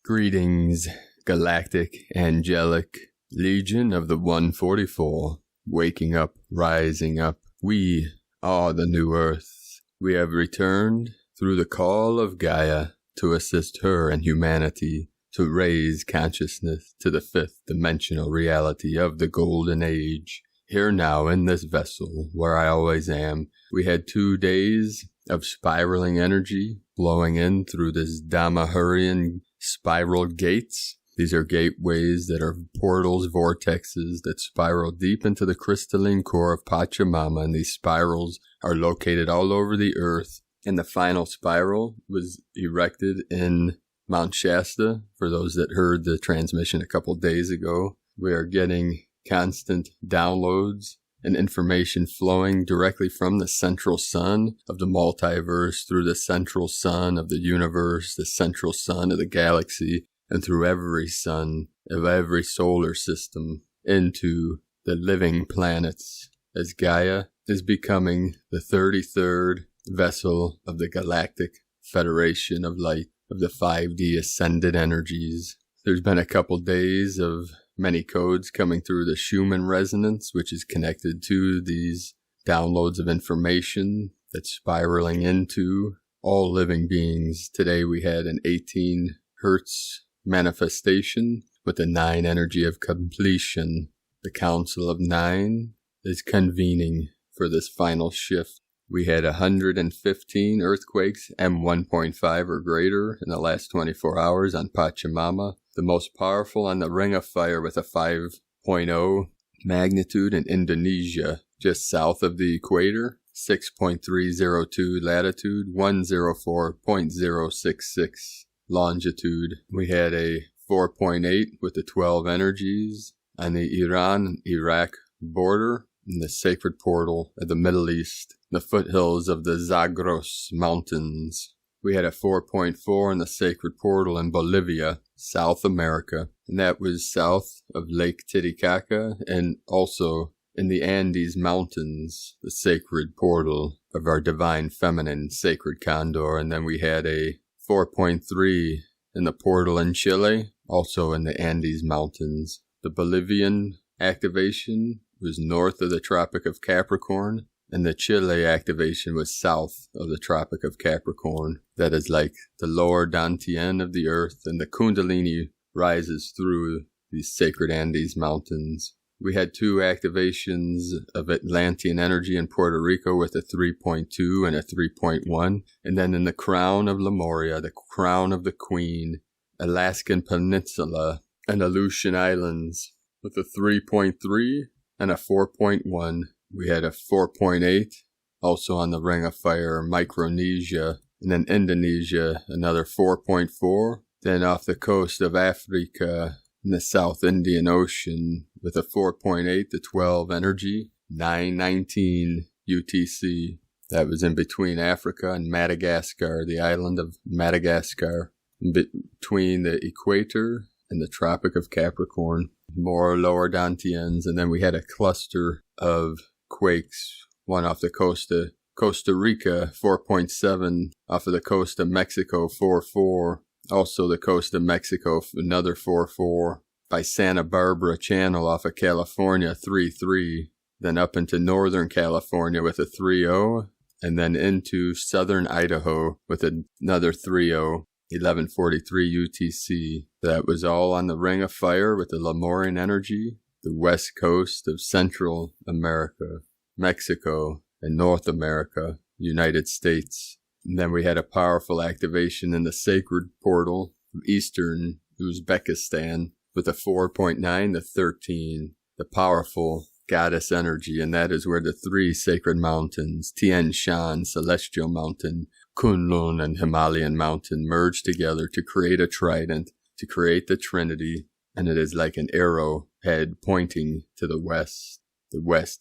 Greetings, galactic, angelic, legion of the 144, waking up, rising up. We are the new earth. We have returned through the call of Gaia to assist her and humanity to raise consciousness to the fifth dimensional reality of the golden age. Here now in this vessel, where I always am, we had 2 days of spiraling energy blowing in through this Damahurian spiral gates. These are gateways that are portals, vortexes that spiral deep into the crystalline core of Pachamama, and these spirals are located all over the earth. And the final spiral was erected in Mount Shasta. For those that heard the transmission a couple days ago, we are getting constant downloads and information flowing directly from the central sun of the multiverse, through the central sun of the universe, the central sun of the galaxy, and through every sun of every solar system into the living planets, as Gaia is becoming the 33rd vessel of the Galactic Federation of Light of the 5D Ascended Energies. There's been a couple days of many codes coming through the Schumann resonance, which is connected to these downloads of information that's spiraling into all living beings. Today we had an 18 hertz manifestation with the 9 energy of completion. The Council of 9 is convening for this final shift. We had 115 earthquakes M1.5 or greater in the last 24 hours on Pachamama. The most powerful on the Ring of Fire with a 5.0 magnitude in Indonesia, just south of the equator, 6.302 latitude, 104.066 longitude. We had a 4.8 with the 12 energies on the Iran-Iraq border, in the sacred portal of the Middle East, the foothills of the Zagros Mountains. We had a 4.4 in the sacred portal in Bolivia, South America, and that was south of Lake Titicaca and also in the Andes Mountains, the sacred portal of our divine feminine sacred condor. And then we had a 4.3 in the portal in Chile, also in the Andes Mountains. The Bolivian activation was north of the Tropic of Capricorn, and the Chile activation was south of the Tropic of Capricorn. That is like the lower Dantian of the earth, and the Kundalini rises through these sacred Andes Mountains. We had 2 activations of Atlantean energy in Puerto Rico with a 3.2 and a 3.1. And then in the crown of Lemuria, the crown of the Queen, Alaskan Peninsula, and Aleutian Islands with a 3.3 and a 4.1. We had a 4.8 also on the Ring of Fire, Micronesia, and then Indonesia, another 4.4. Then off the coast of Africa in the South Indian Ocean with a 4.8 to 12 energy, 919 UTC. That was in between Africa and Madagascar, the island of Madagascar, between the equator and the Tropic of Capricorn. More lower Dantians, and then we had a cluster of quakes, one off the coast of Costa Rica, 4.7, off of the coast of Mexico, 4.4, also the coast of Mexico, another 4.4, by Santa Barbara Channel off of California, 3.3, then up into northern California with a 3.0, and then into southern Idaho with another 3.0. 1143 UTC. That was all on the Ring of Fire with the Lemurian energy, the west coast of Central America, Mexico, and North America, United States. And then we had a powerful activation in the sacred portal of Eastern Uzbekistan with a 4.9 to 13, the powerful goddess energy, and that is where the 3 sacred mountains, Tian Shan, Celestial Mountain, Kunlun, and Himalayan Mountain, merge together to create a trident, to create the Trinity, and it is like an arrow head pointing to the west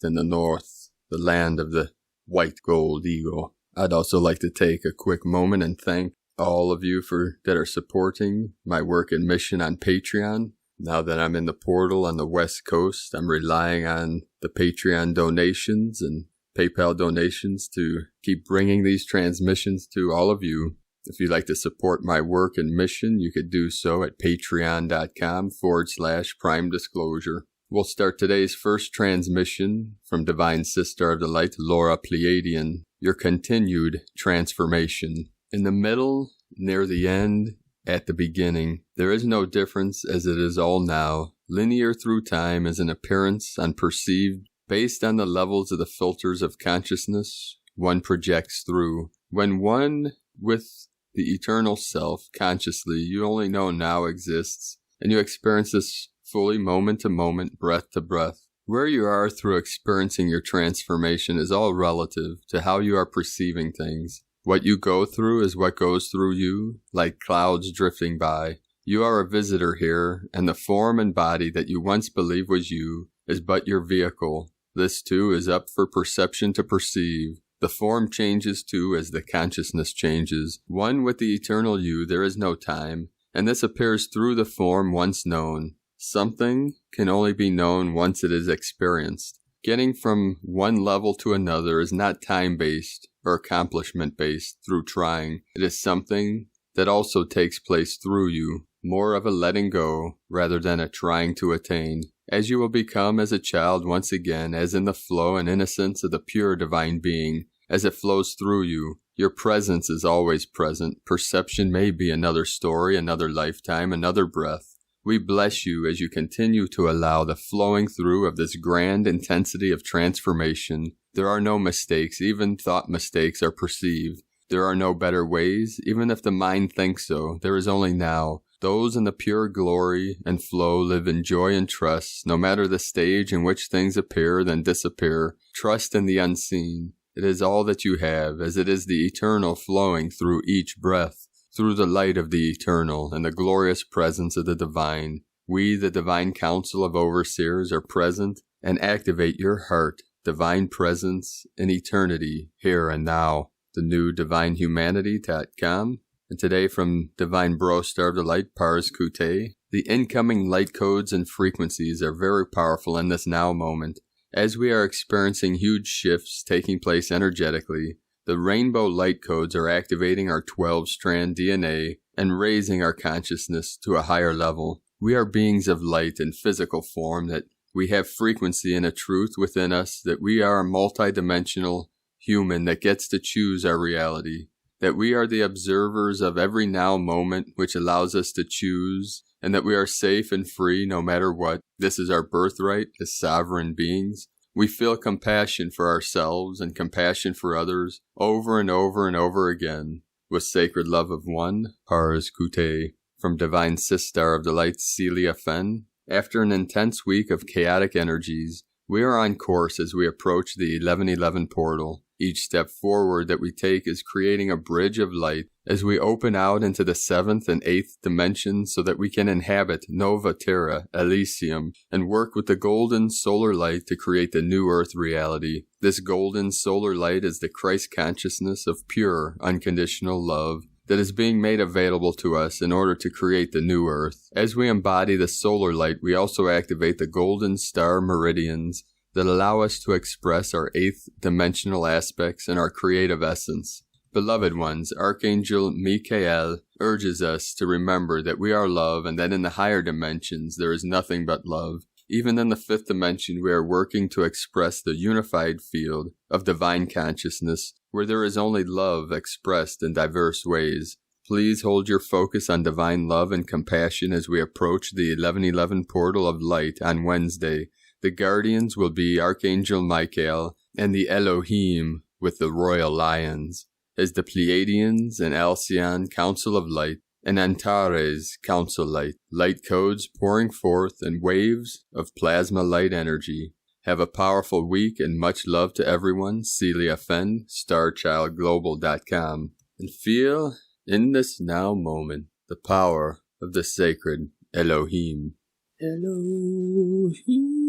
and the north, the land of the white gold eagle. I'd also like to take a quick moment and thank all of you that are supporting my work and mission on Patreon. Now that I'm in the portal on the West Coast, I'm relying on the Patreon donations and PayPal donations to keep bringing these transmissions to all of you. If you'd like to support my work and mission, you could do so at patreon.com/Prime Disclosure. We'll start today's first transmission from Divine Sister of the Light, Laura Pleiadian, your continued transformation. In the middle, near the end, at the beginning, there is no difference as it is all now. Linear through time as an appearance unperceived, based on the levels of the filters of consciousness one projects through. When one with the eternal self, consciously, you only know now exists, and you experience this fully moment to moment, breath to breath. Where you are through experiencing your transformation is all relative to how you are perceiving things. What you go through is what goes through you, like clouds drifting by. You are a visitor here, and the form and body that you once believed was you is but your vehicle. This too is up for perception to perceive. The form changes too as the consciousness changes. One with the eternal you, there is no time, and this appears through the form once known. Something can only be known once it is experienced. Getting from one level to another is not time-based or accomplishment-based through trying. It is something that also takes place through you, more of a letting go rather than a trying to attain. As you will become as a child once again, as in the flow and innocence of the pure divine being, as it flows through you, your presence is always present. Perception may be another story, another lifetime, another breath. We bless you as you continue to allow the flowing through of this grand intensity of transformation. There are no mistakes, even thought mistakes are perceived. There are no better ways, even if the mind thinks so. There is only now. Those in the pure glory and flow live in joy and trust, no matter the stage in which things appear then disappear. Trust in the unseen. It is all that you have, as it is the eternal flowing through each breath, through the light of the eternal and the glorious presence of the divine. We, the divine council of overseers, are present and activate your heart, divine presence in eternity, here and now. The new divinehumanity.com. And today from Divine Bro Star of the Light, Pars Kute, the incoming light codes and frequencies are very powerful in this now moment. As we are experiencing huge shifts taking place energetically, the rainbow light codes are activating our 12-strand DNA and raising our consciousness to a higher level. We are beings of light in physical form, that we have frequency and a truth within us, that we are a multidimensional human that gets to choose our reality, that we are the observers of every now moment which allows us to choose, and that we are safe and free no matter what. This is our birthright as sovereign beings. We feel compassion for ourselves and compassion for others over and over and over again. With sacred love of one, Pars Kute. From Divine Sister of the Light, Celia Fenn. After an intense week of chaotic energies, we are on course as we approach the 1111 portal. Each step forward that we take is creating a bridge of light as we open out into the 7th and 8th dimensions so that we can inhabit Nova Terra, Elysium, and work with the golden solar light to create the new earth reality. This golden solar light is the Christ consciousness of pure, unconditional love that is being made available to us in order to create the new earth. As we embody the solar light, we also activate the golden star meridians that allow us to express our 8th dimensional aspects and our creative essence. Beloved ones, Archangel Michael urges us to remember that we are love and that in the higher dimensions there is nothing but love. Even in the 5th dimension, we are working to express the unified field of divine consciousness where there is only love expressed in diverse ways. Please hold your focus on divine love and compassion as we approach the 1111 portal of light on Wednesday. The guardians will be Archangel Michael and the Elohim with the royal lions, as the Pleiadians and Alcyon Council of Light and Antares Council Light. Light codes pouring forth in waves of plasma light energy. Have a powerful week and much love to everyone. Celia Fenn, StarChildGlobal.com. And feel in this now moment the power of the sacred Elohim. Elohim.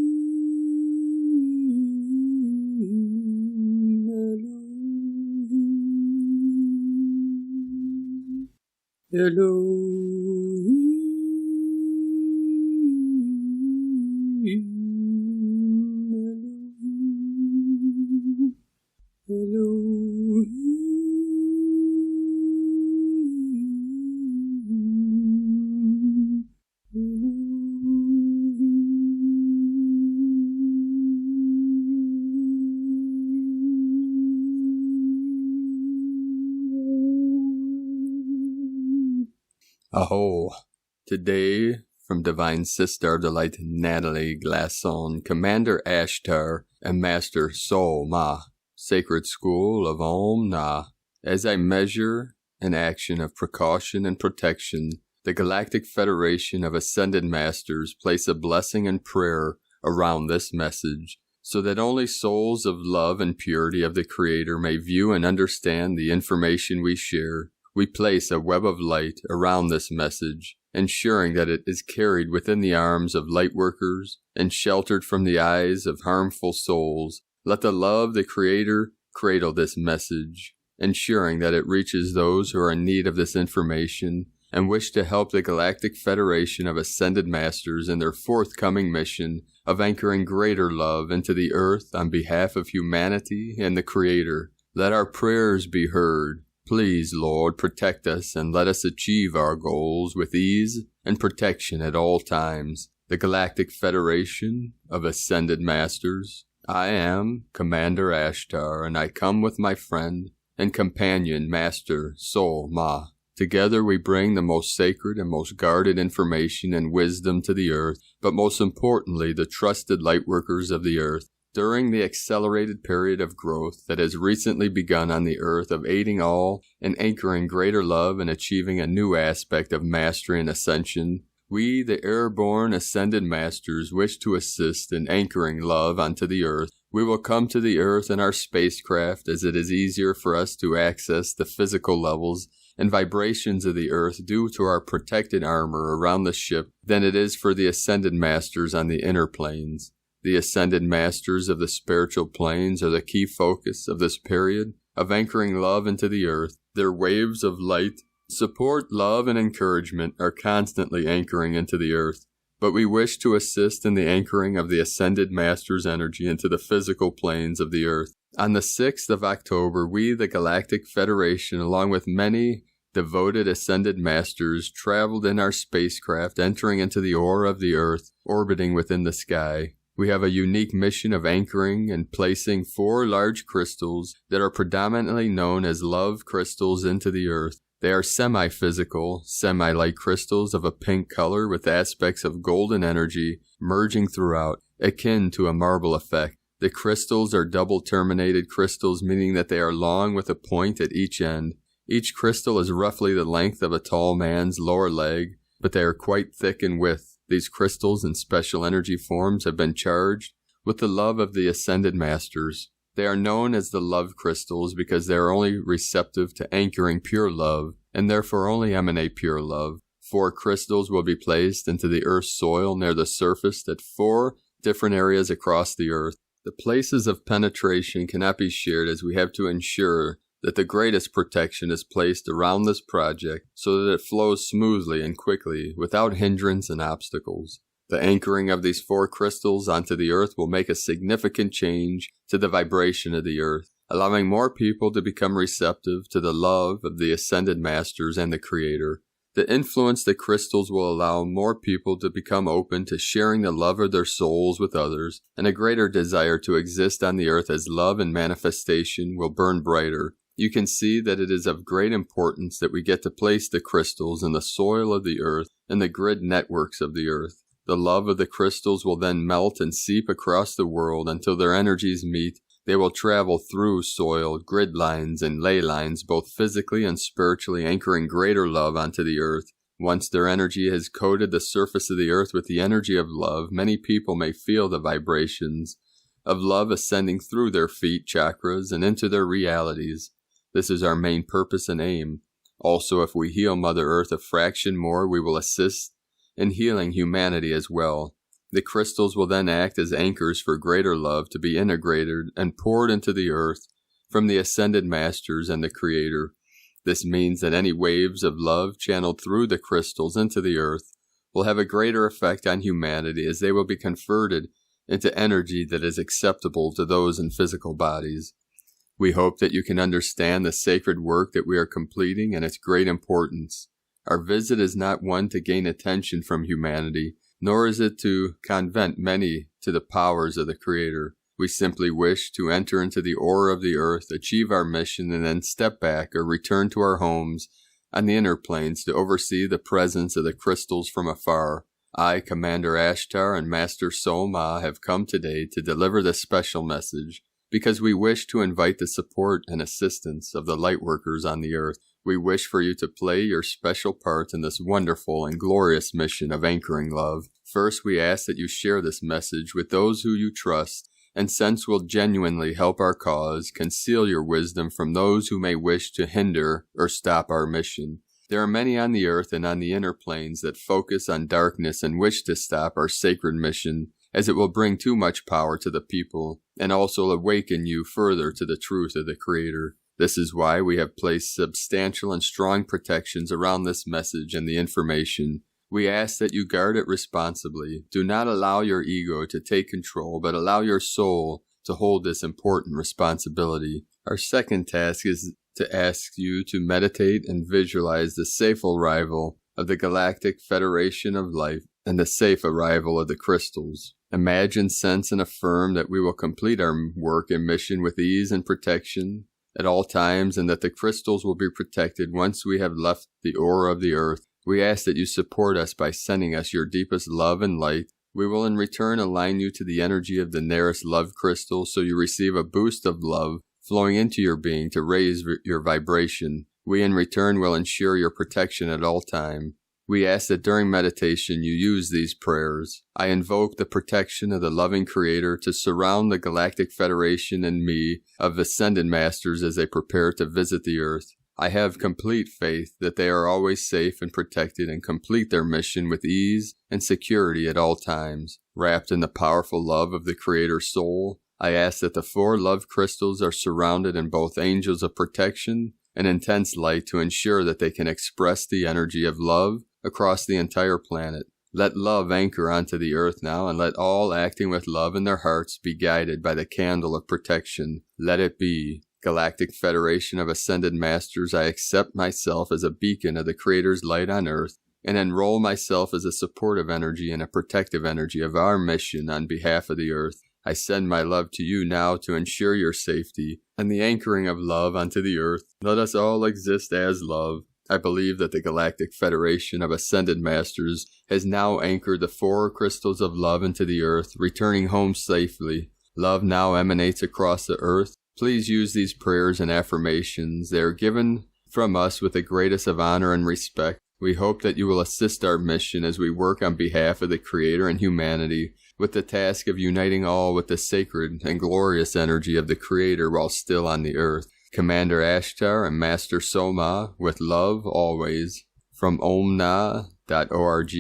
Elohim. Aho. Today, from Divine Sister of the Light Natalie Glasson, Commander Ashtar, and Master Sol Ma, Sacred School of Om Na. As I measure an action of precaution and protection, the Galactic Federation of Ascended Masters place a blessing and prayer around this message, so that only souls of love and purity of the Creator may view and understand the information we share. We place a web of light around this message, ensuring that it is carried within the arms of lightworkers and sheltered from the eyes of harmful souls. Let the love of the Creator cradle this message, ensuring that it reaches those who are in need of this information and wish to help the Galactic Federation of Ascended Masters in their forthcoming mission of anchoring greater love into the earth on behalf of humanity and the Creator. Let our prayers be heard. Please, Lord, protect us and let us achieve our goals with ease and protection at all times. The Galactic Federation of Ascended Masters. I am Commander Ashtar, and I come with my friend and companion, Master Sol Ma. Together we bring the most sacred and most guarded information and wisdom to the earth, but most importantly, the trusted lightworkers of the earth. During the accelerated period of growth that has recently begun on the earth of aiding all and anchoring greater love and achieving a new aspect of mastery and ascension, we, the airborne ascended masters, wish to assist in anchoring love onto the earth. We will come to the earth in our spacecraft, as it is easier for us to access the physical levels and vibrations of the earth due to our protected armor around the ship than it is for the ascended masters on the inner planes. The ascended masters of the spiritual planes are the key focus of this period of anchoring love into the earth. Their waves of light, support, love, and encouragement are constantly anchoring into the earth. But we wish to assist in the anchoring of the ascended masters' energy into the physical planes of the earth. On the 6th of October, we, the Galactic Federation, along with many devoted ascended masters, traveled in our spacecraft, entering into the aura of the earth, orbiting within the sky. We have a unique mission of anchoring and placing 4 large crystals that are predominantly known as love crystals into the earth. They are semi-physical, semi-light crystals of a pink color with aspects of golden energy merging throughout, akin to a marble effect. The crystals are double-terminated crystals, meaning that they are long with a point at each end. Each crystal is roughly the length of a tall man's lower leg, but they are quite thick in width. These crystals in special energy forms have been charged with the love of the Ascended Masters. They are known as the love crystals because they are only receptive to anchoring pure love, and therefore only emanate pure love. 4 crystals will be placed into the earth's soil near the surface at 4 different areas across the earth. The places of penetration cannot be shared, as we have to ensure that the greatest protection is placed around this project so that it flows smoothly and quickly without hindrance and obstacles. The anchoring of these 4 crystals onto the earth will make a significant change to the vibration of the earth, allowing more people to become receptive to the love of the Ascended Masters and the Creator. The influence the crystals will allow more people to become open to sharing the love of their souls with others, and a greater desire to exist on the earth as love and manifestation will burn brighter. You can see that it is of great importance that we get to place the crystals in the soil of the earth and the grid networks of the earth. The love of the crystals will then melt and seep across the world until their energies meet. They will travel through soil, grid lines, and ley lines, both physically and spiritually, anchoring greater love onto the earth. Once their energy has coated the surface of the earth with the energy of love, many people may feel the vibrations of love ascending through their feet chakras and into their realities. This is our main purpose and aim. Also, if we heal Mother Earth a fraction more, we will assist in healing humanity as well. The crystals will then act as anchors for greater love to be integrated and poured into the earth from the Ascended Masters and the Creator. This means that any waves of love channeled through the crystals into the earth will have a greater effect on humanity, as they will be converted into energy that is acceptable to those in physical bodies. We hope that you can understand the sacred work that we are completing and its great importance. Our visit is not one to gain attention from humanity, nor is it to convent many to the powers of the Creator. We simply wish to enter into the aura of the earth, achieve our mission, and then step back or return to our homes on the inner planes to oversee the presence of the crystals from afar. I, Commander Ashtar and Master Sol-Ma, have come today to deliver this special message because we wish to invite the support and assistance of the lightworkers on the earth. We wish for you to play your special part in this wonderful and glorious mission of anchoring love. First, we ask that you share this message with those who you trust, and since will genuinely help our cause, conceal your wisdom from those who may wish to hinder or stop our mission. There are many on the earth and on the inner planes that focus on darkness and wish to stop our sacred mission, as it will bring too much power to the people, and also awaken you further to the truth of the Creator. This is why we have placed substantial and strong protections around this message and the information. We ask that you guard it responsibly. Do not allow your ego to take control, but allow your soul to hold this important responsibility. Our second task is to ask you to meditate and visualize the safe arrival of the Galactic Federation of Life and the safe arrival of the crystals. Imagine, sense, and affirm that we will complete our work and mission with ease and protection at all times, and that the crystals will be protected once we have left the aura of the earth. We ask that you support us by sending us your deepest love and light. We will in return align you to the energy of the nearest love crystal so you receive a boost of love flowing into your being to raise your vibration. We in return will ensure your protection at all time. We ask that during meditation you use these prayers. I invoke the protection of the loving Creator to surround the Galactic Federation and me of Ascended Masters as they prepare to visit the earth. I have complete faith that they are always safe and protected and complete their mission with ease and security at all times. Wrapped in the powerful love of the Creator Soul, I ask that the 4 love crystals are surrounded in both angels of protection and intense light to ensure that they can express the energy of love across the entire planet. Let love anchor onto the earth now, and let all acting with love in their hearts be guided by the candle of protection. Let it be. Galactic Federation of Ascended Masters, I accept myself as a beacon of the Creator's light on earth, and enroll myself as a supportive energy and a protective energy of our mission on behalf of the earth. I send my love to you now to ensure your safety and the anchoring of love onto the earth. Let us all exist as love. I believe that the Galactic Federation of Ascended Masters has now anchored the 4 crystals of love into the earth, returning home safely. Love now emanates across the earth. Please use these prayers and affirmations. They are given from us with the greatest of honor and respect. We hope that you will assist our mission as we work on behalf of the Creator and humanity, with the task of uniting all with the sacred and glorious energy of the Creator while still on the earth. Commander Ashtar and Master Sol-Ma, with love always, from omna.org,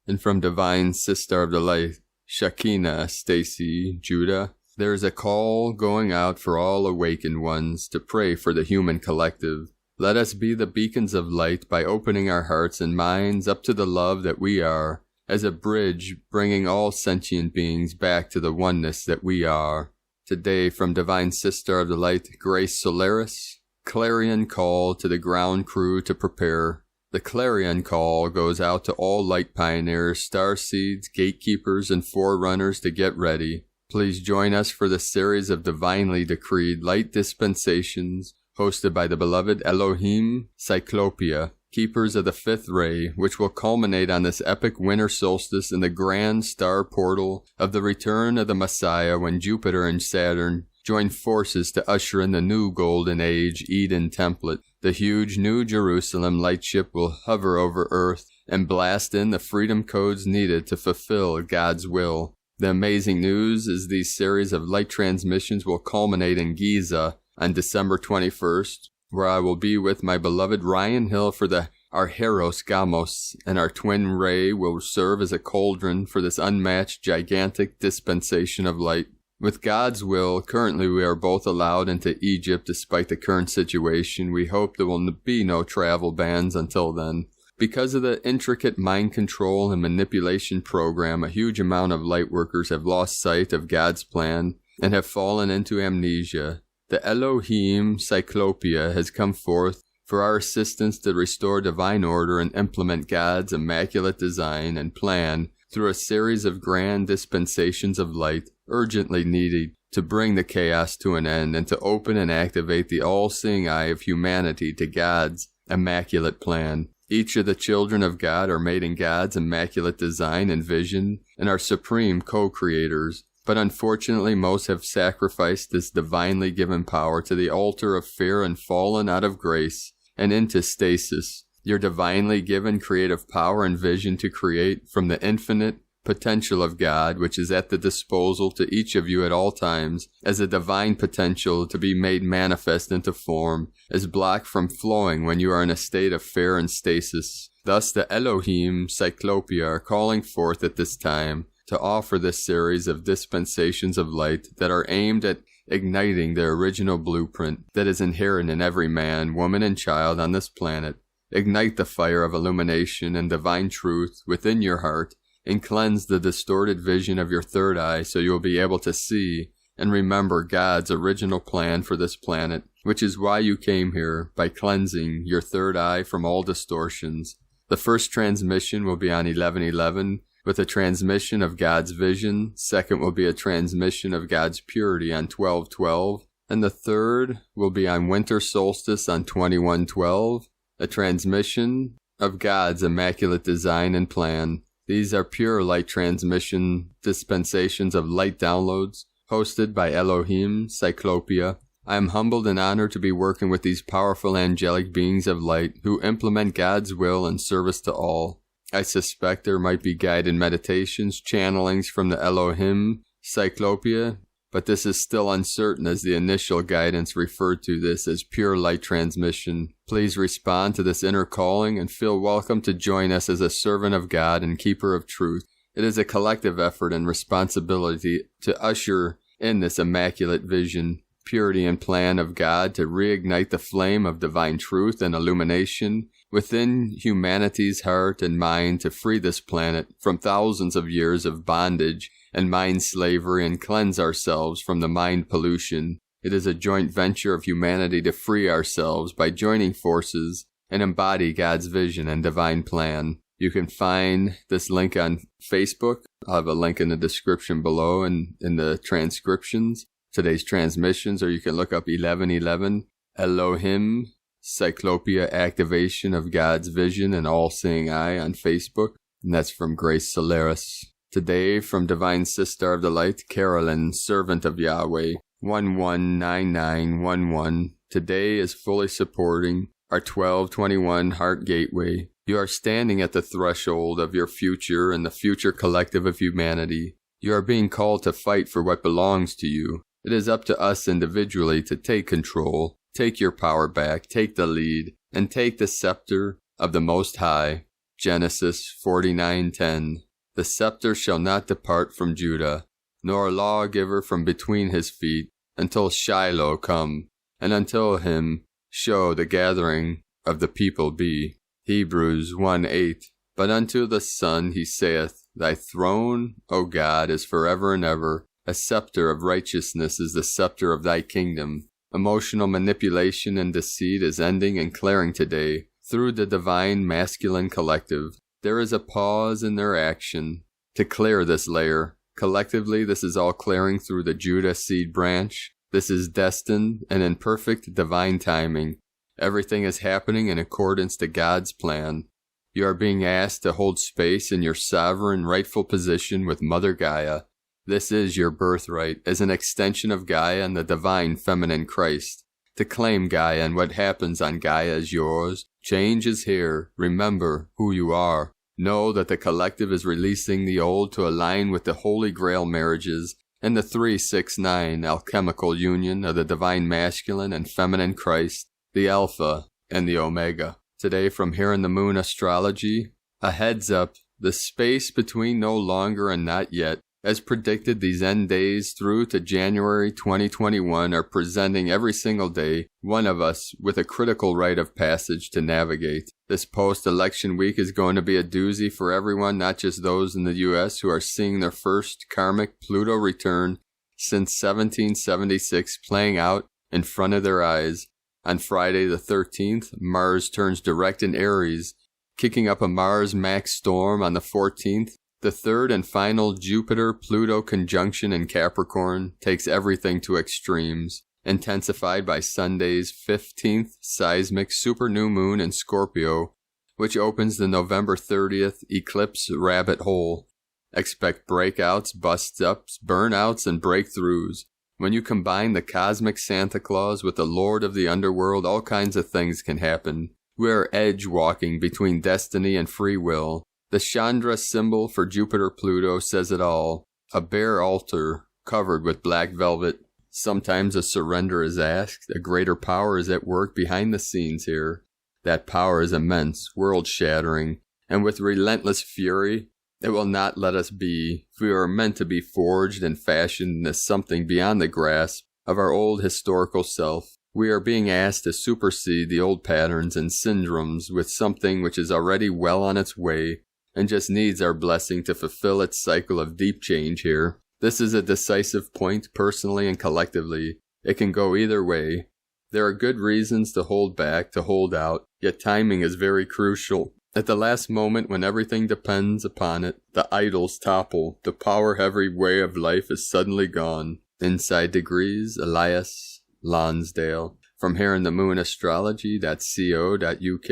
and from Divine Sister of the Light, Shakina Stacy Judah. There is a call going out for all awakened ones to pray for the human collective. Let us be the beacons of light by opening our hearts and minds up to the love that we are, as a bridge bringing all sentient beings back to the oneness that we are. Today, from Divine Sister of the Light, Grace Solaris, clarion call to the ground crew to prepare. The clarion call goes out to all light pioneers, starseeds, gatekeepers, and forerunners to get ready. Please join us for the series of divinely decreed light dispensations hosted by the beloved Elohim Cyclopia, keepers of the 5th ray, which will culminate on this epic winter solstice in the grand star portal of the return of the Messiah, when Jupiter and Saturn join forces to usher in the new golden age Eden template. The huge New Jerusalem lightship will hover over Earth and blast in the freedom codes needed to fulfill God's will. The amazing news is these series of light transmissions will culminate in Giza on December 21st, where I will be with my beloved Ryan Hill for the Arheros Gamos, and our twin ray will serve as a cauldron for this unmatched, gigantic dispensation of light. With God's will, currently we are both allowed into Egypt despite the current situation. We hope there will be no travel bans until then. Because of the intricate mind control and manipulation program, a huge amount of lightworkers have lost sight of God's plan and have fallen into amnesia. The Elohim Cyclopia has come forth for our assistance to restore divine order and implement God's immaculate design and plan through a series of grand dispensations of light urgently needed to bring the chaos to an end and to open and activate the all-seeing eye of humanity to God's immaculate plan. Each of the children of God are made in God's immaculate design and vision and are supreme co-creators. But unfortunately, most have sacrificed this divinely given power to the altar of fear and fallen out of grace and into stasis. Your divinely given creative power and vision to create from the infinite potential of God, which is at the disposal to each of you at all times, as a divine potential to be made manifest into form, is blocked from flowing when you are in a state of fear and stasis. Thus the Elohim Cyclopia are calling forth at this time to offer this series of dispensations of light that are aimed at igniting the original blueprint that is inherent in every man, woman, and child on this planet. Ignite the fire of illumination and divine truth within your heart and cleanse the distorted vision of your third eye so you will be able to see and remember God's original plan for this planet, which is why you came here, by cleansing your third eye from all distortions. The first transmission will be on 11/11 with a transmission of God's vision. Second will be a transmission of God's purity on 12/12. And the third will be on winter solstice on 21/12, a transmission of God's immaculate design and plan. These are pure light transmission dispensations of light downloads hosted by Elohim Cyclopia. I am humbled and honored to be working with these powerful angelic beings of light who implement God's will in service to all. I suspect there might be guided meditations, channelings from the Elohim Cyclopia, but this is still uncertain as the initial guidance referred to this as pure light transmission. Please respond to this inner calling and feel welcome to join us as a servant of God and keeper of truth. It is a collective effort and responsibility to usher in this immaculate vision, purity, and plan of God to reignite the flame of divine truth and illumination within humanity's heart and mind to free this planet from thousands of years of bondage and mind slavery and cleanse ourselves from the mind pollution. It is a joint venture of humanity to free ourselves by joining forces and embody God's vision and divine plan. You can find this link on Facebook. I'll have a link in the description below and in the transcriptions, today's transmissions, or you can look up 11/11 Elohim Cyclopia Activation of God's Vision and All-Seeing Eye on Facebook. And that's from Grace Solaris. Today, from Divine Sister of the Light, Carolyn, Servant of Yahweh, 119911. Today is fully supporting our 1221 Heart Gateway. You are standing at the threshold of your future and the future collective of humanity. You are being called to fight for what belongs to you. It is up to us individually to take control, take your power back, take the lead, and take the scepter of the Most High. Genesis 49:10. The scepter shall not depart from Judah, nor a lawgiver from between his feet, until Shiloh come, and until him show the gathering of the people be. Hebrews 1:8. But unto the Son he saith, Thy throne, O God, is forever and ever. A scepter of righteousness is the scepter of thy kingdom. Emotional manipulation and deceit is ending and clearing today through the divine masculine collective. There is a pause in their action to clear this layer. Collectively, this is all clearing through the Judah seed branch. This is destined and in perfect divine timing. Everything is happening in accordance to God's plan. You are being asked to hold space in your sovereign, rightful position with Mother Gaia. This is your birthright as an extension of Gaia and the divine feminine Christ. To claim Gaia and what happens on Gaia is yours. Change is here. Remember who you are. Know that the collective is releasing the old to align with the Holy Grail marriages and the 369 alchemical union of the divine masculine and feminine Christ, the Alpha and the Omega. Today from Here in the Moon Astrology, a heads up, the space between no longer and not yet. As predicted, these end days through to January 2021 are presenting every single day one of us with a critical rite of passage to navigate. This post-election week is going to be a doozy for everyone, not just those in the U.S. who are seeing their first karmic Pluto return since 1776 playing out in front of their eyes. On Friday the 13th, Mars turns direct in Aries, kicking up a Mars-Max storm on the 14th. The third and final Jupiter-Pluto conjunction in Capricorn takes everything to extremes. intensified by Sunday's 15th seismic super new moon in Scorpio, which opens the November 30th eclipse rabbit hole. Expect breakouts, bust-ups, burnouts, and breakthroughs. When you combine the cosmic Santa Claus with the Lord of the Underworld, all kinds of things can happen. We are edge-walking between destiny and free will. The Chandra symbol for Jupiter-Pluto says it all. A bare altar covered with black velvet. Sometimes a surrender is asked. A greater power is at work behind the scenes here. That power is immense, world-shattering, and with relentless fury, it will not let us be. We are meant to be forged and fashioned into something beyond the grasp of our old historical self. We are being asked to supersede the old patterns and syndromes with something which is already well on its way and just needs our blessing to fulfill its cycle of deep change here. This is a decisive point, personally and collectively. It can go either way. There are good reasons to hold back, to hold out, yet timing is very crucial. At the last moment, when everything depends upon it, the idols topple, the power-heavy way of life is suddenly gone. Inside Degrees, Elias Lonsdale. From here in the Moon Astrology.co.uk,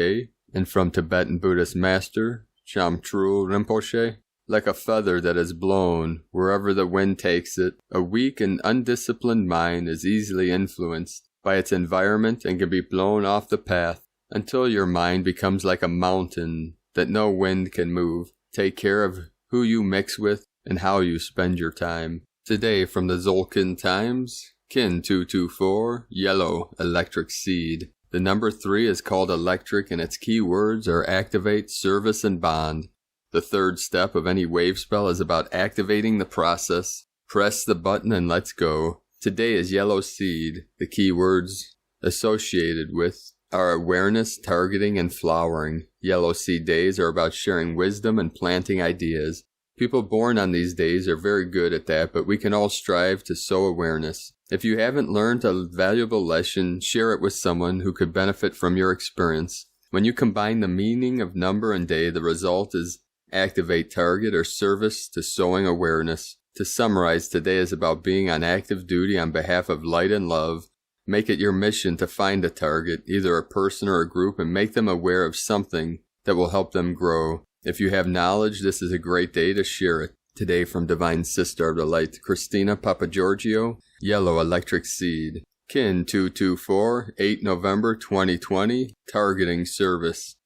and from Tibetan Buddhist Master, Shamtrul Rinpoche. Like a feather that is blown wherever the wind takes it, a weak and undisciplined mind is easily influenced by its environment and can be blown off the path until your mind becomes like a mountain that no wind can move. Take care of who you mix with and how you spend your time. Today from the Zolkin Times, Kin 224, Yellow Electric Seed. The number 3 is called electric and its key words are activate, service, and bond. The third step of any wave spell is about activating the process. Press the button and let's go. Today is Yellow Seed. The key words associated with are awareness, targeting, and flowering. Yellow Seed days are about sharing wisdom and planting ideas. People born on these days are very good at that, but we can all strive to sow awareness. If you haven't learned a valuable lesson, share it with someone who could benefit from your experience. When you combine the meaning of number and day, the result is activate target or service to sowing awareness. To summarize, today is about being on active duty on behalf of light and love. Make it your mission to find a target, either a person or a group, and make them aware of something that will help them grow. If you have knowledge, this is a great day to share it. Today from Divine Sister of the Light, Christina Papagiorgio, Yellow Electric Seed. Kin 224, 8 November 2020, Targeting Service.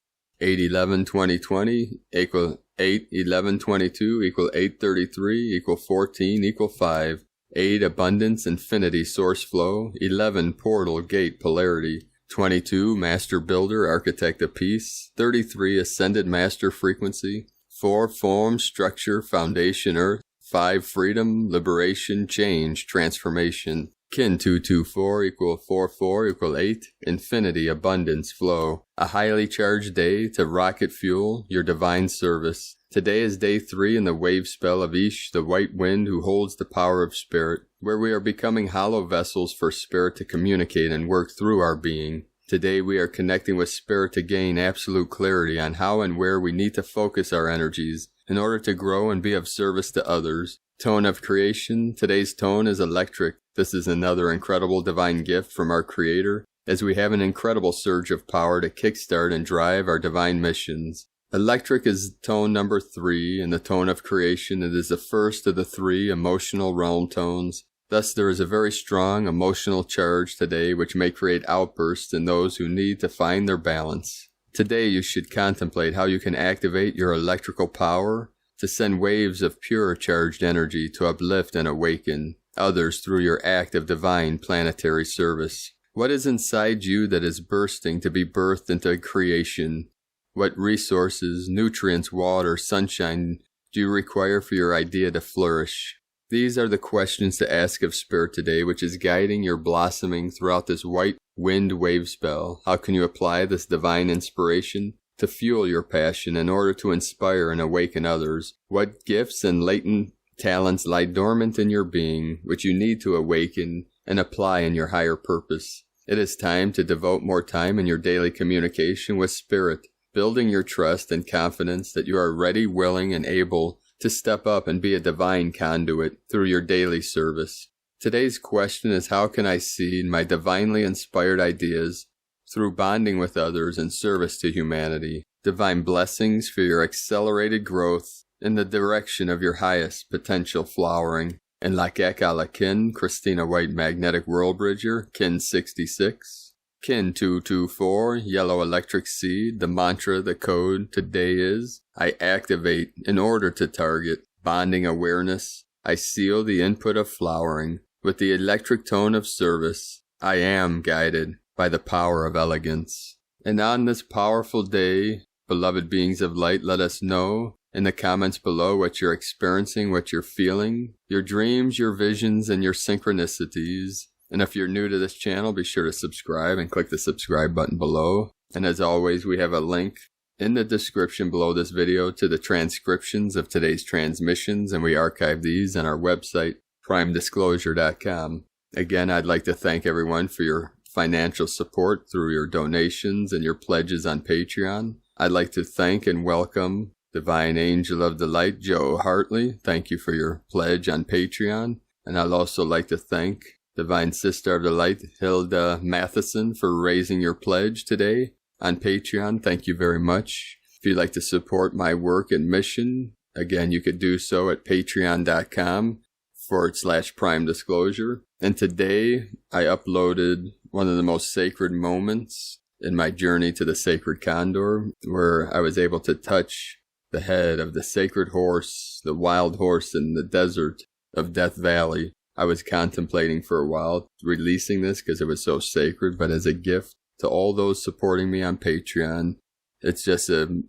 8/11/2020 equal 8/11/22 equal 8/33 equal 14 equal 5. 8 Abundance Infinity Source Flow. 11 Portal Gate Polarity. 22 Master Builder Architect of Peace. 33 Ascended Master Frequency. 4 Form Structure Foundation Earth. 5 Freedom Liberation Change Transformation. Kin 224 equal 44 equal 8. Infinity Abundance Flow. A highly charged day to rocket fuel your divine service. Today is day 3 in the wave spell of Ish, the white wind who holds the power of spirit, where we are becoming hollow vessels for spirit to communicate and work through our being. Today we are connecting with spirit to gain absolute clarity on how and where we need to focus our energies in order to grow and be of service to others. Tone of creation. Today's tone is electric. This is another incredible divine gift from our Creator, as we have an incredible surge of power to kickstart and drive our divine missions. Electric is tone number 3 in the tone of creation. It is the first of the 3 emotional realm tones. Thus there is a very strong emotional charge today which may create outbursts in those who need to find their balance. Today you should contemplate how you can activate your electrical power to send waves of pure charged energy to uplift and awaken others through your act of divine planetary service. What is inside you that is bursting to be birthed into creation? What resources, nutrients, water, sunshine do you require for your idea to flourish? These are the questions to ask of Spirit today, which is guiding your blossoming throughout this white wind wave spell. How can you apply this divine inspiration to fuel your passion in order to inspire and awaken others? What gifts and latent talents lie dormant in your being, which you need to awaken and apply in your higher purpose? It is time to devote more time in your daily communication with Spirit, building your trust and confidence that you are ready, willing, and able to step up and be a divine conduit through your daily service. Today's question is, how can I seed my divinely inspired ideas through bonding with others and service to humanity? Divine blessings for your accelerated growth in the direction of your highest potential flowering. In Lakek ala Kin, Christina White Magnetic World Bridger, Kin 66. Kin 224, Yellow Electric Seed. The mantra, the code today is, I activate in order to target bonding awareness. I seal the input of flowering with the electric tone of service. I am guided by the power of elegance. And on this powerful day, beloved beings of light, let us know in the comments below what you're experiencing, what you're feeling, your dreams, your visions, and your synchronicities. And if you're new to this channel, be sure to subscribe and click the subscribe button below. And as always, we have a link in the description below this video to the transcriptions of today's transmissions, and we archive these on our website, primedisclosure.com. Again, I'd like to thank everyone for your financial support through your donations and your pledges on Patreon. I'd like to thank and welcome Divine Angel of the Light, Joe Hartley. Thank you for your pledge on Patreon. And I'd also like to thank Divine Sister of the Light, Hilda Matheson, for raising your pledge today on Patreon. Thank you very much. If you'd like to support my work and mission, again, you could do so at patreon.com/Prime Disclosure. And today I uploaded one of the most sacred moments in my journey to the sacred condor, where I was able to touch the head of the sacred horse, the wild horse in the desert of Death Valley. I was contemplating for a while releasing this because it was so sacred, but as a gift to all those supporting me on Patreon, it's just a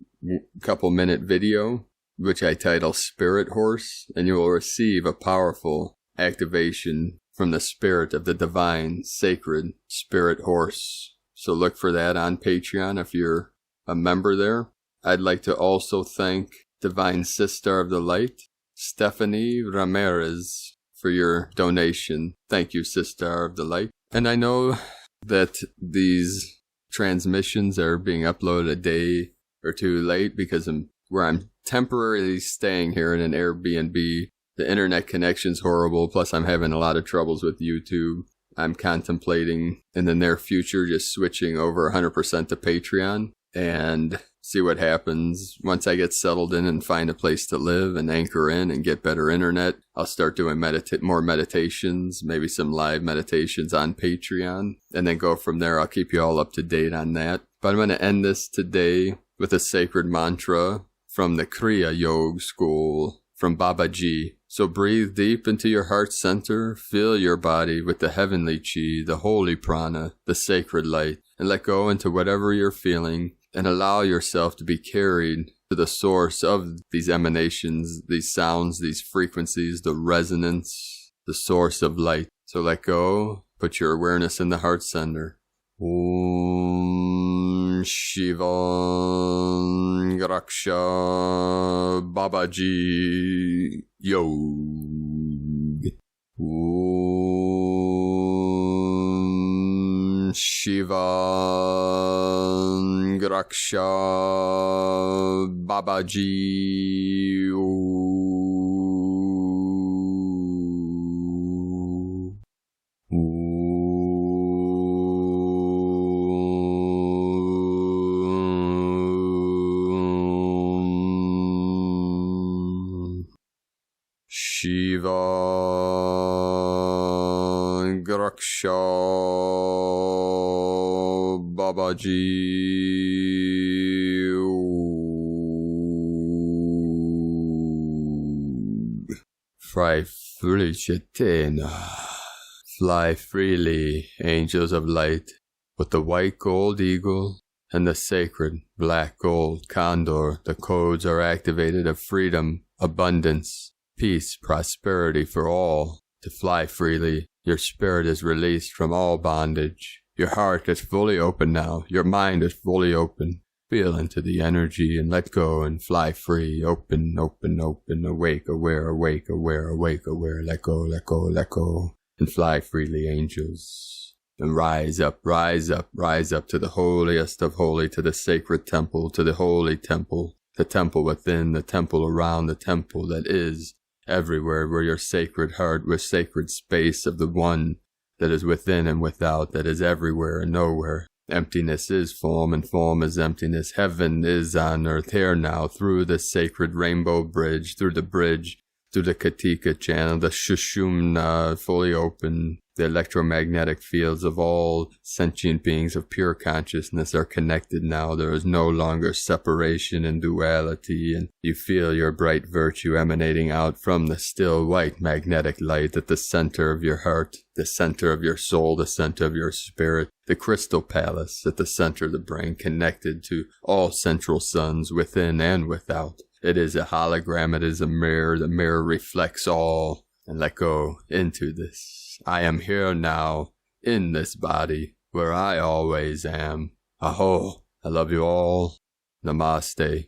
couple minute video, which I title Spirit Horse, and you will receive a powerful activation from the spirit of the divine, sacred Spirit Horse. So look for that on Patreon if you're a member there. I'd like to also thank Divine Sister of the Light, Stephanie Ramirez, for your donation. Thank you, Sister of the Light. And I know that these transmissions are being uploaded a day or two late because where I'm temporarily staying here in an Airbnb. The internet connection's horrible, plus I'm having a lot of troubles with YouTube. I'm contemplating in the near future just switching over 100% to Patreon and see what happens. Once I get settled in and find a place to live and anchor in and get better internet, I'll start doing more meditations, maybe some live meditations on Patreon, and then go from there. I'll keep you all up to date on that. But I'm going to end this today with a sacred mantra from the Kriya Yoga School from Babaji. So breathe deep into your heart center, fill your body with the heavenly chi, the holy prana, the sacred light, and let go into whatever you're feeling, and allow yourself to be carried to the source of these emanations, these sounds, these frequencies, the resonance, the source of light. So let go, put your awareness in the heart center. Om Shiva Raksha Babaji Yog. Om Shiva Raksha Babaji Yog. Shiva Raksha Babaji Fly freely, Chetena. Fly freely, angels of light, with the white gold eagle and the sacred black gold condor. The codes are activated of freedom, abundance, peace, prosperity for all. To fly freely, your spirit is released from all bondage. Your heart is fully open now. Your mind is fully open. Feel into the energy and let go and fly free. Open, open, open. Awake, aware, awake, aware, awake, aware. Let go, let go, let go. And fly freely, angels. And rise up, rise up, rise up to the holiest of holy, to the sacred temple, to the holy temple. The temple within, the temple around, the temple that is everywhere where your sacred heart, where sacred space of the one that is within and without, that is everywhere and nowhere. Emptiness is form, and form is emptiness. Heaven is on earth here now, through the sacred rainbow bridge, through the Katika channel, the Shushumna fully open. The electromagnetic fields of all sentient beings of pure consciousness are connected now. There is no longer separation and duality, and you feel your bright virtue emanating out from the still white magnetic light at the center of your heart, the center of your soul, the center of your spirit, the crystal palace at the center of the brain, connected to all central suns within and without. It is a hologram, it is a mirror. The mirror reflects all, and let go into this. I am here now, in this body, where I always am. Aho! I love you all. Namaste.